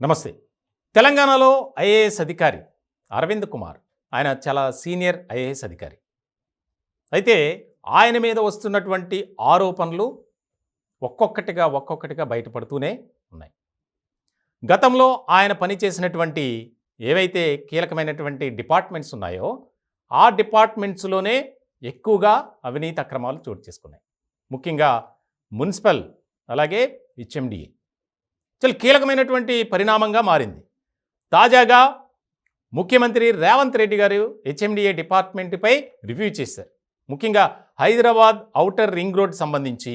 నమస్తే. తెలంగాణలో ఐఏఎస్ అధికారి అరవింద్ కుమార్. ఆయన చాలా సీనియర్ ఐఏఎస్ అధికారి. అయితే ఆయన మీద వస్తున్నటువంటి ఆరోపణలు ఒక్కొక్కటిగా బయటపడుతూనే ఉన్నాయి. గతంలో ఆయన పనిచేసినటువంటి ఏవైతే కీలకమైనటువంటి డిపార్ట్మెంట్స్ ఉన్నాయో ఆ డిపార్ట్మెంట్స్లోనే ఎక్కువగా అవినీతి అక్రమాలు చోటు చేసుకున్నాయి. ముఖ్యంగా మున్సిపల్, అలాగే హెచ్ఎండిఏ చాలా కీలకమైనటువంటి పరిణామంగా మారింది. తాజాగా ముఖ్యమంత్రి రేవంత్ రెడ్డి గారు హెచ్ఎండిఏ డిపార్ట్మెంట్పై రివ్యూ చేశారు. ముఖ్యంగా హైదరాబాద్ ఔటర్ రింగ్ రోడ్ సంబంధించి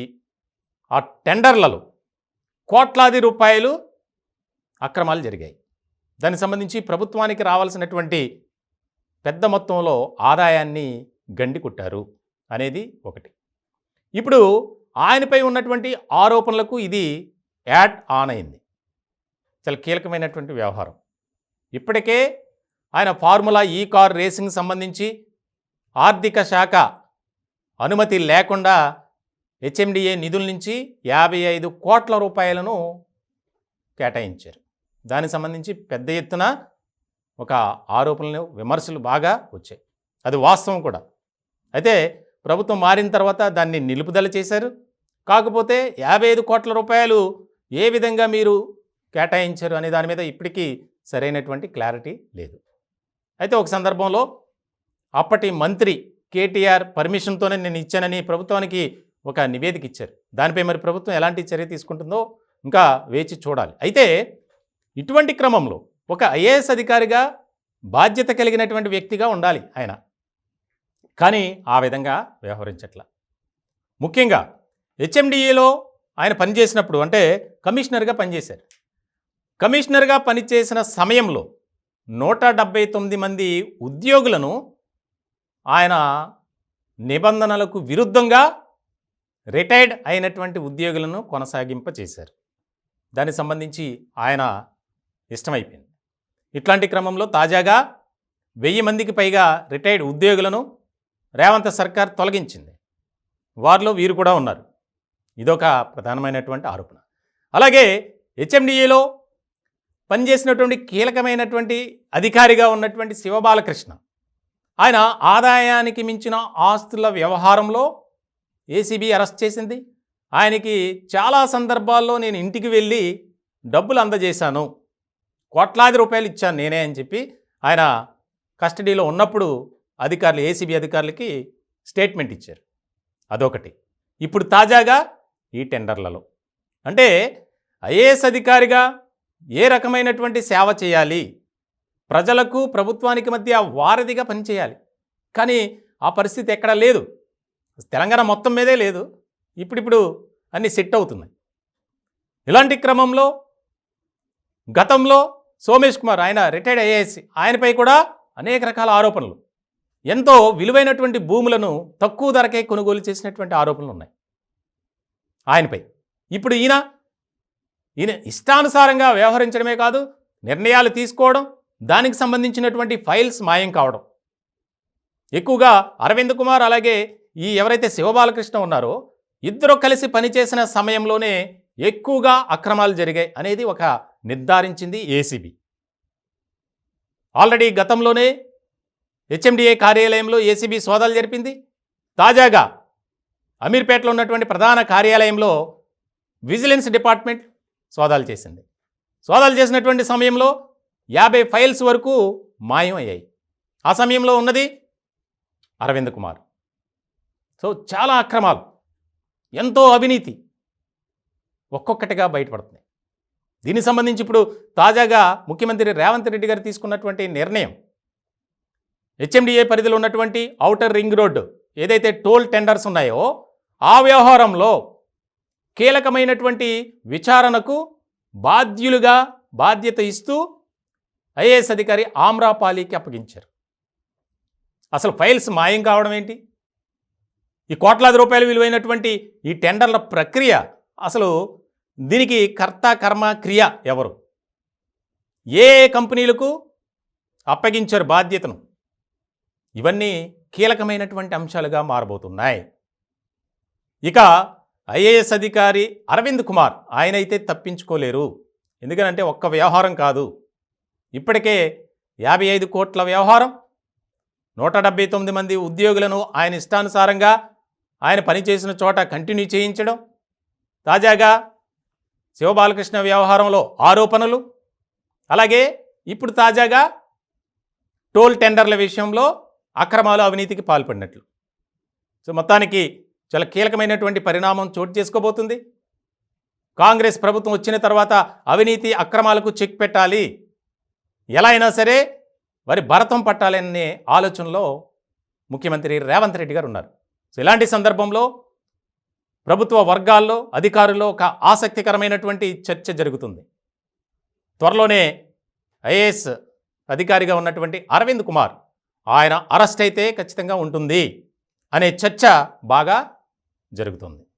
ఆ టెండర్లలో కోట్లాది రూపాయలు అక్రమాలు జరిగాయి. దానికి సంబంధించి ప్రభుత్వానికి రావాల్సినటువంటి పెద్ద మొత్తంలో ఆదాయాన్ని గండి కొట్టారు అనేది ఒకటి. ఇప్పుడు ఆయనపై ఉన్నటువంటి ఆరోపణలకు ఇది యాడ్ ఆన్ అయింది. చాలా కీలకమైనటువంటి వ్యవహారం. ఇప్పటికే ఆయన ఫార్ములా ఈ కార్ రేసింగ్ సంబంధించి ఆర్థిక శాఖ అనుమతి లేకుండా హెచ్ఎండిఏ నిధుల నుంచి 55 కోట్ల రూపాయలను కేటాయించారు. దానికి సంబంధించి పెద్ద ఎత్తున ఒక ఆరోపణలు, విమర్శలు బాగా వచ్చాయి. అది వాస్తవం కూడా. అయితే ప్రభుత్వం మారిన తర్వాత దాన్ని నిలుపుదల చేశారు. కాకపోతే 55 కోట్ల రూపాయలు ఏ విధంగా మీరు కేటాయించారు అనే దాని మీద ఇప్పటికీ సరైనటువంటి క్లారిటీ లేదు. అయితే ఒక సందర్భంలో అప్పటి మంత్రి కేటీఆర్ పర్మిషన్తోనే నేను ఇచ్చానని ప్రభుత్వానికి ఒక నివేదిక ఇచ్చారు. దానిపై మరి ప్రభుత్వం ఎలాంటి చర్య తీసుకుంటుందో ఇంకా వేచి చూడాలి. అయితే ఇటువంటి క్రమంలో ఒక ఐఏఎస్ అధికారిగా బాధ్యత కలిగినటువంటి వ్యక్తిగా ఉండాలి ఆయన. కానీ ఆ విధంగా వ్యవహరించట్ల. ముఖ్యంగా హెచ్ఎండిఏలో ఆయన పనిచేసినప్పుడు, అంటే కమిషనర్గా పనిచేశారు. కమిషనర్గా పనిచేసిన సమయంలో 179 మంది ఉద్యోగులను ఆయన నిబంధనలకు విరుద్ధంగా రిటైర్డ్ అయినటువంటి ఉద్యోగులను కొనసాగింపచేశారు. దానికి సంబంధించి ఆయన ఇష్టమైపోయింది. ఇట్లాంటి క్రమంలో తాజాగా 1000 మందికి పైగా రిటైర్డ్ ఉద్యోగులను రేవంత్ సర్కార్ తొలగించింది. వారిలో వీరు కూడా ఉన్నారు. ఇదొక ప్రధానమైనటువంటి ఆరోపణ. అలాగే హెచ్ఎండిఏలో పనిచేసినటువంటి కీలకమైనటువంటి అధికారిగా ఉన్నటువంటి శివబాలకృష్ణ, ఆయన ఆదాయానికి మించిన ఆస్తుల వ్యవహారంలో ఏసీబీ అరెస్ట్ చేసింది. ఆయనకి చాలా సందర్భాల్లో నేను ఇంటికి వెళ్ళి డబ్బులు అందజేశాను, కోట్లాది రూపాయలు ఇచ్చాను నేనే అని చెప్పి ఆయన కస్టడీలో ఉన్నప్పుడు అధికారులు, ఏసీబీ అధికారులకి స్టేట్మెంట్ ఇచ్చారు. అదొకటి. ఇప్పుడు తాజాగా ఈ టెండర్లలో, అంటే ఐఏఎస్ అధికారిగా ఏ రకమైనటువంటి సేవ చేయాలి, ప్రజలకు ప్రభుత్వానికి మధ్య వారధిగా పనిచేయాలి. కానీ ఆ పరిస్థితి ఎక్కడా లేదు. తెలంగాణ మొత్తం మీదే లేదు. ఇప్పుడిప్పుడు అన్నీ సెట్ అవుతున్నాయి. ఇలాంటి క్రమంలో గతంలో సోమేష్ కుమార్, ఆయన రిటైర్డ్ ఐఏఎస్, ఆయనపై కూడా అనేక రకాల ఆరోపణలు, ఎంతో విలువైనటువంటి భూములను తక్కువ ధరకే కొనుగోలు చేసినటువంటి ఆరోపణలు ఉన్నాయి ఆయనపై. ఇప్పుడు ఈయన ఇష్టానుసారంగా వ్యవహరించడమే కాదు, నిర్ణయాలు తీసుకోవడం, దానికి సంబంధించినటువంటి ఫైల్స్ మాయం కావడం. ఎక్కువగా అరవింద్ కుమార్ అలాగే ఈ ఎవరైతే శివబాలకృష్ణ ఉన్నారో ఇద్దరు కలిసి పనిచేసిన సమయంలోనే ఎక్కువగా అక్రమాలు జరిగాయి అనేది ఒక నిర్ధారించింది ఏసీబీ. ఆల్రెడీ గతంలోనే హెచ్ఎండిఏ కార్యాలయంలో ఏసీబీ సోదాలు జరిపింది. తాజాగా అమీర్పేటలో ఉన్నటువంటి ప్రధాన కార్యాలయంలో విజిలెన్స్ డిపార్ట్మెంట్ సోదాలు చేసింది. సోదాలు చేసినటువంటి సమయంలో 50 ఫైల్స్ వరకు మాయం అయ్యాయి. ఆ సమయంలో ఉన్నది అరవింద్ కుమార్. సో చాలా అక్రమాలు, ఎంతో అవినీతి ఒక్కొక్కటిగా బయటపడుతుంది. దీనికి సంబంధించి ఇప్పుడు తాజాగా ముఖ్యమంత్రి రేవంత్ రెడ్డి గారు తీసుకున్నటువంటి నిర్ణయం, హెచ్ఎండిఏ పరిధిలో ఉన్నటువంటి ఔటర్ రింగ్ రోడ్డు ఏదైతే టోల్ టెండర్స్ ఉన్నాయో ఆ వ్యవహారంలో కీలకమైనటువంటి విచారణకు బాధ్యత ఇస్తూ ఐఏఎస్ అధికారి ఆమ్రాపాలీకి అప్పగించారు. అసలు ఫైల్స్ మాయం కావడం ఏంటి, ఈ కోట్లాది రూపాయలు విలువైనటువంటి ఈ టెండర్ల ప్రక్రియ, అసలు దీనికి కర్త కర్మ క్రియ ఎవరు, ఏ కంపెనీలకు అప్పగించారు బాధ్యతను, ఇవన్నీ కీలకమైనటువంటి అంశాలుగా మారబోతున్నాయి. ఇక ఐఏఎస్ అధికారి అరవింద్ కుమార్, ఆయనైతే తప్పించుకోలేరు. ఎందుకనంటే ఒక్క వ్యవహారం కాదు, ఇప్పటికే 55 కోట్ల వ్యవహారం, 179 మంది ఉద్యోగులను ఆయన ఇష్టానుసారంగా ఆయన పనిచేసిన చోట కంటిన్యూ చేయించడం, తాజాగా శివబాలకృష్ణ వ్యవహారంలో ఆరోపణలు, అలాగే ఇప్పుడు తాజాగా టోల్ టెండర్ల విషయంలో అక్రమాలు, అవినీతికి పాల్పడినట్లు. సో మొత్తానికి చాలా కీలకమైనటువంటి పరిణామం చోటు చేసుకోబోతుంది. కాంగ్రెస్ ప్రభుత్వం వచ్చిన తర్వాత అవినీతి అక్రమాలకు చెక్ పెట్టాలి, ఎలా అయినా సరే వారి భరతం పట్టాలనే ఆలోచనలో ముఖ్యమంత్రి రేవంత్ రెడ్డి గారు ఉన్నారు. సో ఇలాంటి సందర్భంలో ప్రభుత్వ వర్గాల్లో, అధికారుల్లో ఒక ఆసక్తికరమైనటువంటి చర్చ జరుగుతుంది. త్వరలోనే ఐఏఎస్ అధికారిగా ఉన్నటువంటి అరవింద్ కుమార్ ఆయన అరెస్ట్ అయితే ఖచ్చితంగా ఉంటుంది అనే చర్చ బాగా జరుగుతుంది.